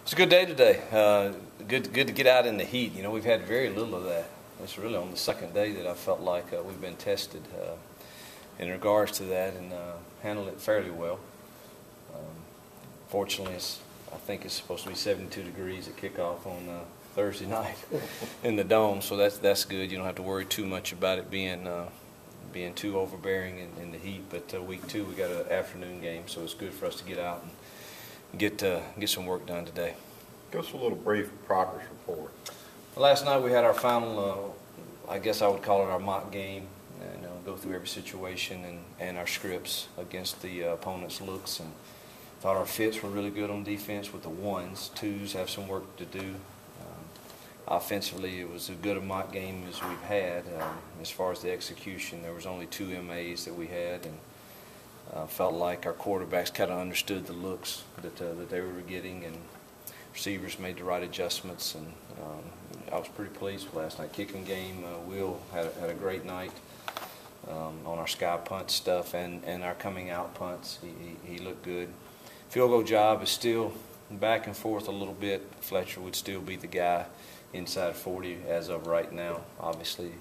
It's a good day today. Good to get out in the heat. You know, we've had very little of that. It's really on the second day that I felt like we've been tested in regards to that and handled it fairly well. Fortunately, I think it's supposed to be 72 degrees at kickoff on Thursday night in the dome, so that's good. You don't have to worry too much about it being too overbearing in the heat. But week 2 we got an afternoon game, so it's good for us to get out and get some work done today. Give us a little brief progress report. Last night we had our final, I guess I would call it our mock game, and go through every situation and our scripts against the opponent's looks, and thought our fits were really good on defense with the ones. Twos have some work to do. Offensively, it was as good a mock game as we've had. As far as the execution, there was only 2 MAs that we had, and felt like our quarterbacks kind of understood the looks that they were getting, and receivers made the right adjustments, and I was pretty pleased with last night. Kicking game, Will had a great night on our sky punt stuff and our coming out punts. He looked good. Field goal job is still back and forth a little bit. Fletcher would still be the guy inside 40 as of right now. Obviously,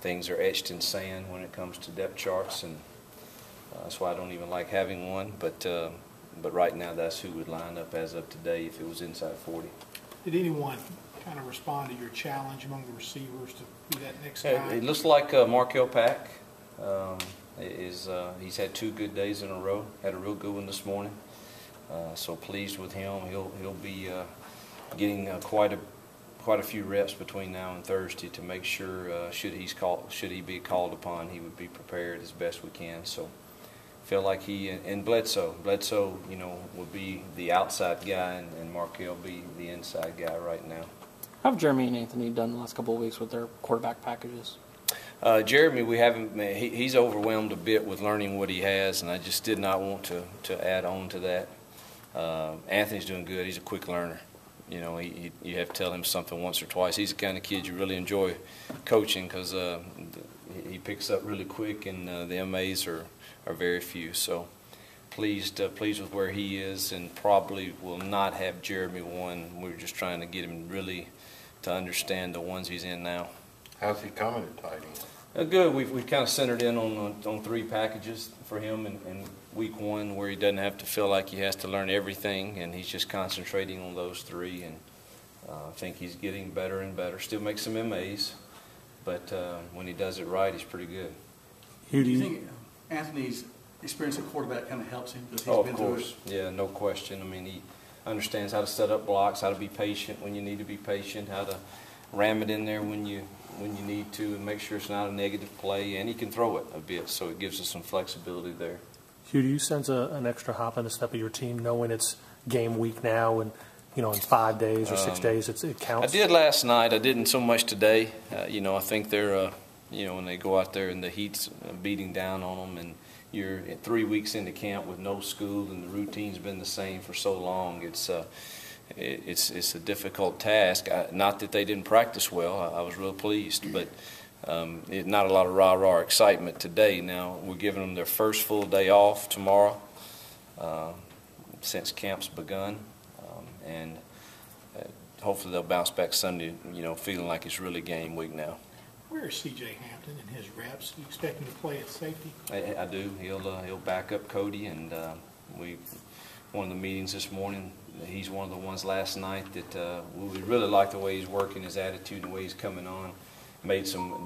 things are etched in sand when it comes to depth charts, and that's why I don't even like having one. But right now, that's who would line up as of today if it was inside 40. Did anyone kind of respond to your challenge among the receivers to be that next guy? It looks like Markel Pack he's had 2 good days in a row. Had a real good one this morning. So pleased with him. He'll be getting quite a few reps between now and Thursday to make sure should he be called upon, he would be prepared as best we can. So feel like he and Bledsoe, would be the outside guy, and Markel be the inside guy right now. How have Jeremy and Anthony done the last couple of weeks with their quarterback packages? Jeremy, we haven't. He's overwhelmed a bit with learning what he has, and I just did not want to add on to that. Anthony's doing good. He's a quick learner. You have to tell him something once or twice. He's the kind of kid you really enjoy coaching because he picks up really quick, and the MAs are very few. So pleased with where he is, and probably will not have Jeremy one. We're just trying to get him really to understand the ones he's in now. How's he coming at tight end? Good. We've kind of centered in on 3 packages for him in week 1, where he doesn't have to feel like he has to learn everything, and he's just concentrating on those 3. And I think he's getting better and better. Still makes some MAs, but when he does it right, he's pretty good. Do you think Anthony's experience at quarterback kind of helps him? Of course. Yeah, no question. I mean, he understands how to set up blocks, how to be patient when you need to be patient, how to ram it in there when you need to, and make sure it's not a negative play, and he can throw it a bit, so it gives us some flexibility there. Hugh, do you sense an extra hop in the step of your team, knowing it's game week now, and in 5 days or 6 days it counts? I did last night. I didn't so much today. I think they're when they go out there and the heat's beating down on them, and you're 3 weeks into camp with no school, and the routine's been the same for so long. It's a difficult task. Not that they didn't practice well. I was real pleased, but not a lot of rah-rah excitement today. Now we're giving them their first full day off tomorrow since camp's begun, and hopefully they'll bounce back Sunday, feeling like it's really game week now. Where is C.J. Hampton in his reps? Do you expect him to play at safety? I do. He'll back up Cody, and one of the meetings this morning, he's one of the ones last night that we really like the way he's working, his attitude, and the way he's coming on.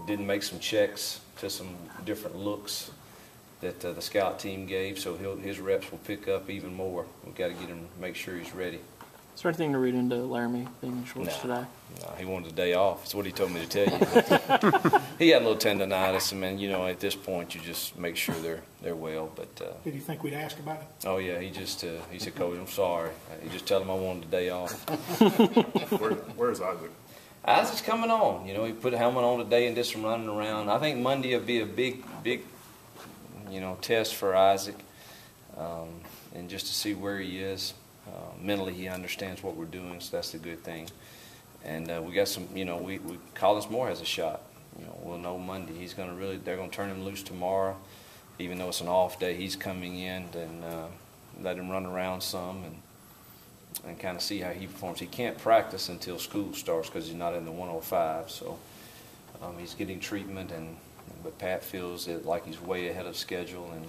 Didn't make some checks to some different looks that the scout team gave, so his reps will pick up even more. We've got to make sure he's ready. Is there anything to read into Laramie being in shorts today? No, he wanted a day off. That's what he told me to tell you. He had a little tendonitis, and at this point you just make sure they're well. But did you think we'd ask about it? Oh yeah, he said, "Coach, I'm sorry." You just tell him I wanted a day off. Where's Isaac? Isaac's coming on. He put a helmet on today and did some running around. I think Monday will be a big test for Isaac, and just to see where he is. Mentally, he understands what we're doing, so that's the good thing. And we got some, Collins Moore has a shot. We'll know Monday. They're going to turn him loose tomorrow. Even though it's an off day, he's coming in and let him run around some. And kind of see how he performs. He can't practice until school starts because he's not in the 105. So he's getting treatment, but Pat feels like he's way ahead of schedule, and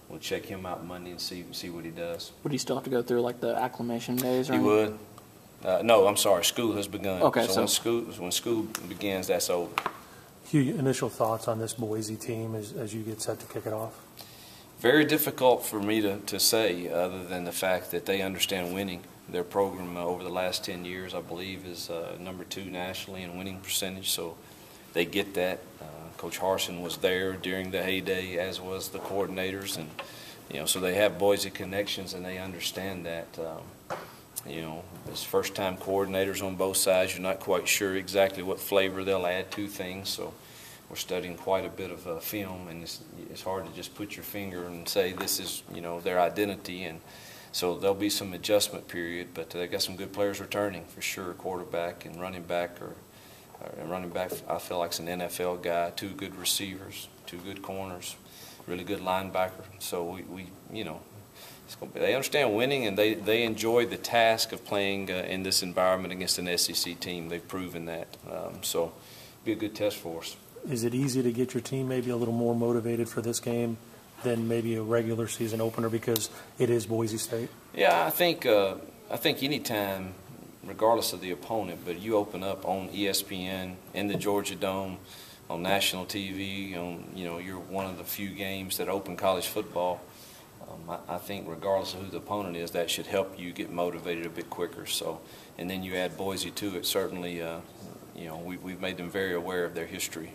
we'll check him out Monday and see what he does. Would he still have to go through like the acclimation days? Or He would. No, I'm sorry. School has begun. Okay, so when school begins, that's over. Hugh, initial thoughts on this Boise team as you get set to kick it off? Very difficult for me to say, other than the fact that they understand winning. Their program over the last 10 years, I believe, is number 2 nationally in winning percentage, so they get that. Coach Harsin was there during the heyday, as was the coordinators, and so they have Boise connections, and they understand that. As first-time coordinators on both sides, you're not quite sure exactly what flavor they'll add to things, so we're studying quite a bit of film, and it's hard to just put your finger and say this is their identity, and so there'll be some adjustment period, but they got some good players returning for sure. Quarterback and running back, I feel like it's an NFL guy. 2 good receivers, 2 good corners, really good linebacker. So they understand winning, and they enjoy the task of playing in this environment against an SEC team. They've proven that. So it'll be a good test for us. Is it easy to get your team maybe a little more motivated for this game than maybe a regular season opener because it is Boise State? Yeah, I think any time, regardless of the opponent, but you open up on ESPN, in the Georgia Dome, on national TV, you're one of the few games that open college football. I think regardless of who the opponent is, that should help you get motivated a bit quicker. So, and then you add Boise to it. Certainly, we've made them very aware of their history.